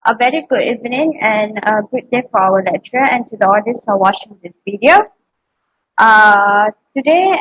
A very good evening and a good day for our lecturer and to the audience who are watching this video. Today,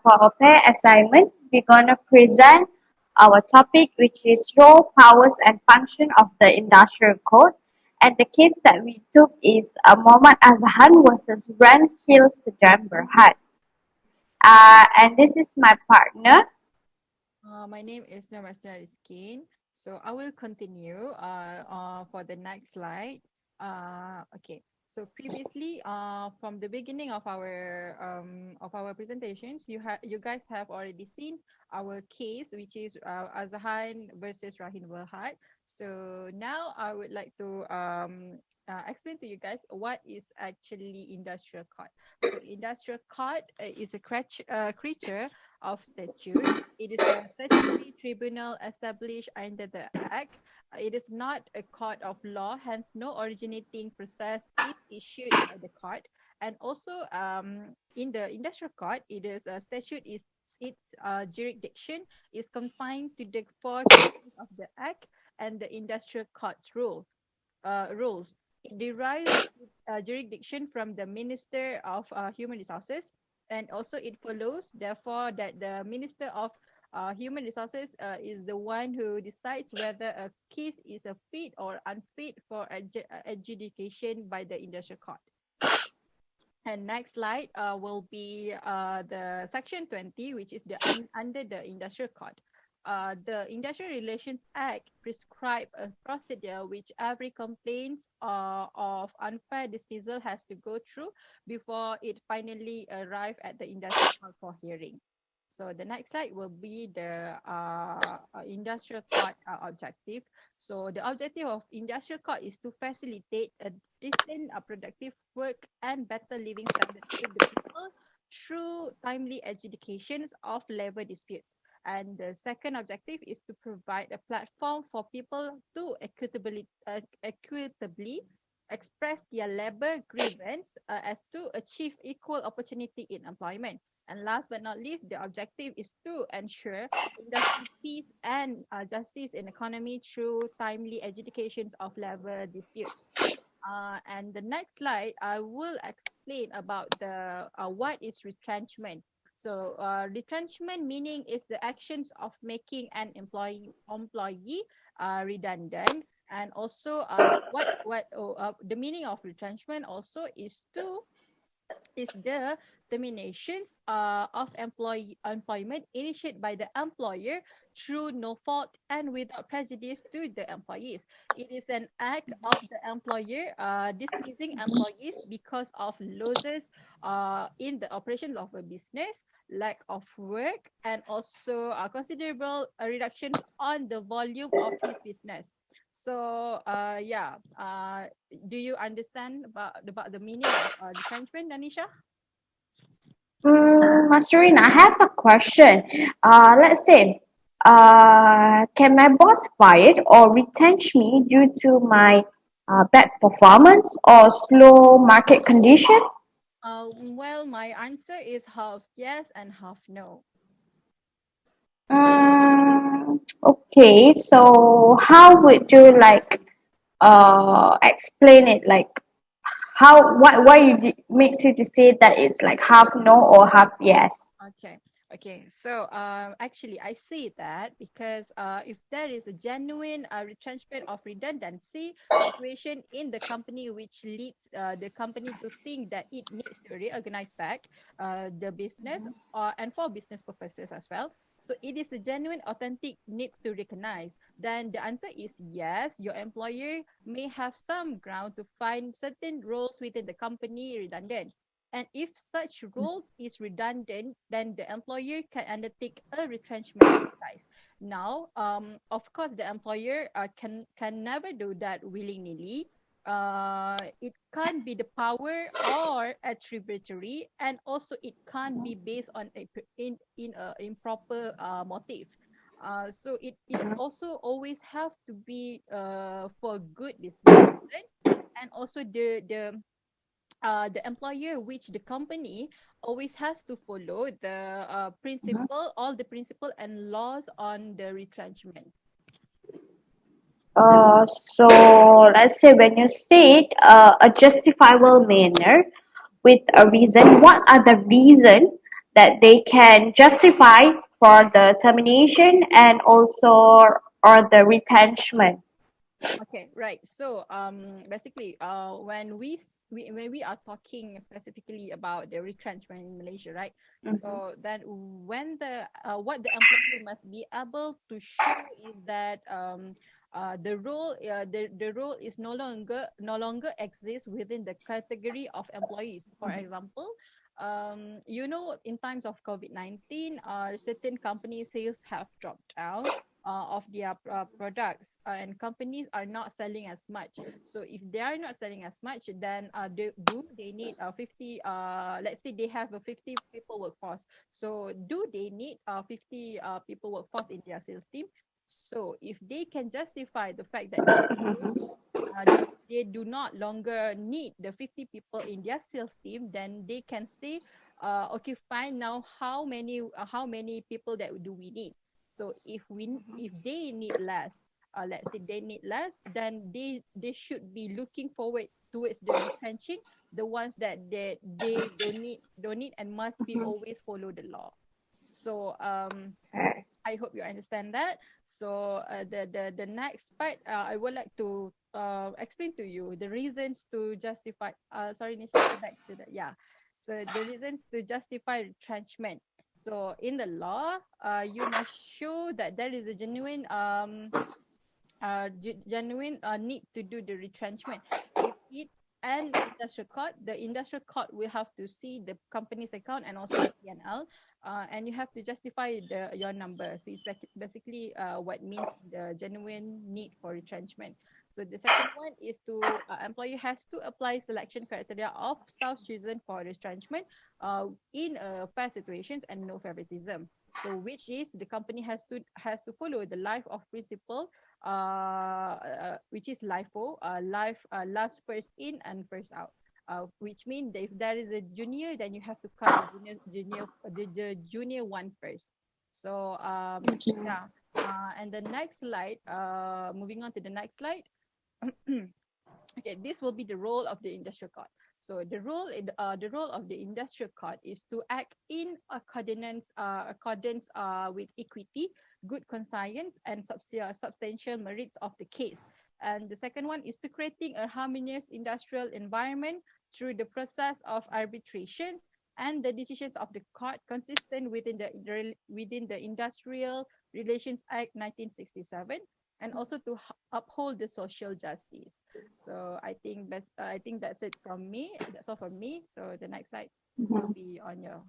for our pair assignment, we're going to present our topic, which is role, powers, and function of the industrial code. And the case that we took is Muhammad Azhan versus Ran Hills Jam Berhad. And this is my partner. My name is Nurmasna Rizkin. So I will continue for the next slide. Okay. So previously, from the beginning of our presentations, you guys have already seen our case, which is Azhan versus Rahin Berhad. So now I would like to explain to you guys what is actually industrial court. So industrial court is a creature of statute. It is a statutory tribunal established under the Act. It is not a court of law, hence no originating process is issued by the court. And also, in the industrial court, it is a statute is its jurisdiction is confined to the four sections of the Act and the industrial court's rules. It derives its jurisdiction from the Minister of Human Resources, and also it follows, therefore, that the Minister of Human Resources is the one who decides whether a case is a fit or unfit for adjudication by the industrial court. And next slide will be the section 20, which is under the industrial court. The Industrial Relations Act prescribe a procedure which every complaint of unfair dismissal has to go through before it finally arrive at the industrial court for hearing. So the next slide will be the industrial court objective. So the objective of industrial court is to facilitate a decent, productive work and better living standards to the people through timely adjudications of labor disputes. And the second objective is to provide a platform for people to equitably express their labor grievance as to achieve equal opportunity in employment. And last but not least, the objective is to ensure industry peace and justice in economy through timely adjudications of labor disputes. And the next slide, I will explain about the what is retrenchment. So retrenchment meaning is the actions of making an employee redundant, and also the meaning of retrenchment also is the terminations of employment initiated by the employer through no fault and without prejudice to the employees. It is an act of the employer dismissing employees because of losses in the operations of a business, lack of work, and also considerable reductions on the volume of his business. So do you understand about the meaning of retrenchment, Danisha? Masterine, I have a question. Let's say, can my boss fire or retrench me due to my bad performance or slow market condition? Well, my answer is half yes and half no. Okay, so how would you explain it? Like how why makes you to say that it's like half no or half yes? Okay. Okay. So actually, I say that because if there is a genuine retrenchment of redundancy situation in the company, which leads the company to think that it needs to reorganize back the business and for business purposes as well. So it is a genuine, authentic need to recognize. Then the answer is yes. Your employer may have some ground to find certain roles within the company redundant. And if such roles is redundant, then the employer can undertake a retrenchment exercise. Now, of course, the employer can never do that willy-nilly. It can't be the power or attributory, and also it can't be based on in a improper motive. So it also always have to be for good dismissal, and also the employer, which the company always has to follow the principle, all the principle and laws on the retrenchment. So let's say when you state a justifiable manner with a reason, what are the reason that they can justify for the termination and also or the retrenchment? Okay, right. So, basically, when we are talking specifically about the retrenchment in Malaysia, right? Mm-hmm. So then, when the what the employer must be able to show is that the role is no longer exists within the category of employees. For example, in times of COVID-19, certain company sales have dropped down of their products, and companies are not selling as much. So if they are not selling as much, then they need 50, let's say they have a 50 people workforce. So do they need 50 people workforce in their sales team? So if they can justify the fact that they do not longer need the 50 people in their sales team, then they can say, okay, fine. Now, how many people that do we need? So if they need less, let's say they need less, then they should be looking forward towards the retrenching the ones that they don't need and must be always follow the law. So Okay. I hope you understand that. So the next part, I would like to explain to you the reasons to justify. Sorry, Nisha, back to the yeah. So the reasons to justify retrenchment. So in the law, you must show that there is a genuine need to do the retrenchment. If it and industrial court, the industrial court will have to see the company's account and also the P&L, and you have to justify your number. So it's basically what means the genuine need for retrenchment. So the second one is to employer has to apply selection criteria of staff chosen for retrenchment in fair situations and no favoritism. So which is the company has to follow the life of principle, which is LIFO, last first in and first out. Which means that if there is a junior, then you have to cut the junior one first. So yeah. And the next slide, moving on to the next slide. Okay, this will be the role of the industrial court. So the role of the industrial court is to act in accordance with equity, good conscience, and substantial merits of the case. And the second one is to creating a harmonious industrial environment through the process of arbitrations and the decisions of the court consistent within the Industrial Relations Act 1967, and also to uphold the social justice. So I think that's it from me. That's all from me. So the next slide will Mhm. be on your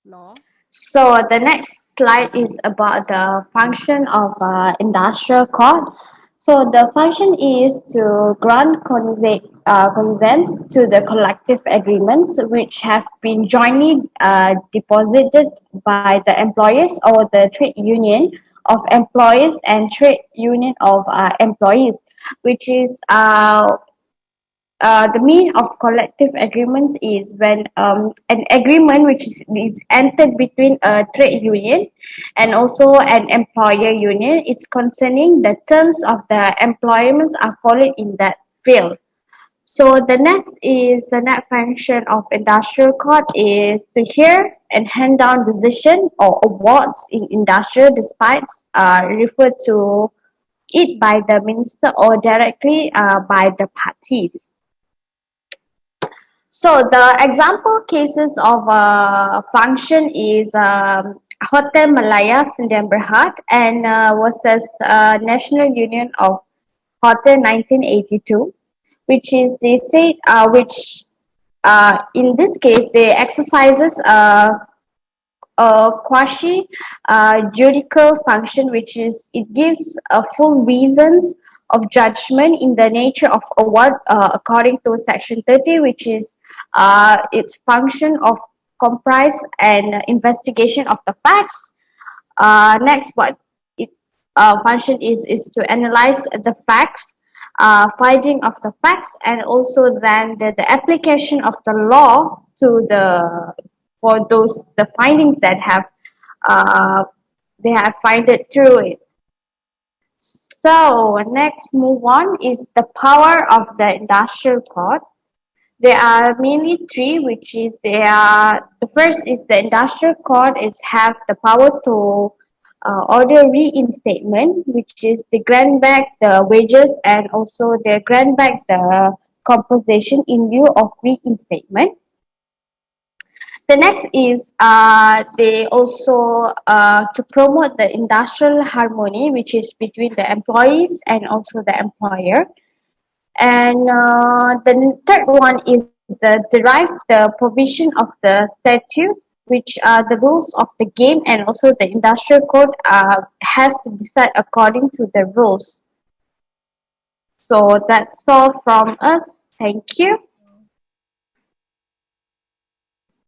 law. So the next slide is about the function of industrial court. So the function is to grant consents to the collective agreements which have been jointly deposited by the employers or the trade union of employees and trade union of employees, which is the meaning of collective agreements is when an agreement which is entered between a trade union and also an employer union is concerning the terms of the employments are followed in that field. So the next is the net function of industrial court is to hear and hand down decision or awards in industrial disputes referred to it by the minister or directly by the parties. So the example cases of function is Hotel Malaya Sdn Bhd and versus National Union of Hotel 1982, which is they say which in this case they exercises a quasi judicial function, which is it gives a full reasons of judgment in the nature of award according to section 30, which is its function of comprise and investigation of the facts. Next, what it function is to analyze the facts, finding of the facts, and also then the application of the law to the for those the findings that have uh, they have find it through it. So next move on is the power of the industrial court. There are mainly three, which is they are the first is the industrial court is have the power to order reinstatement, which is they grant back the wages and also they grant back the compensation in lieu of reinstatement. The next is they also to promote the industrial harmony, which is between the employees and also the employer. And the third one is the derive the provision of the statute, which are the rules of the game, and also the industrial code has to decide according to the rules. So that's all from us. Thank you.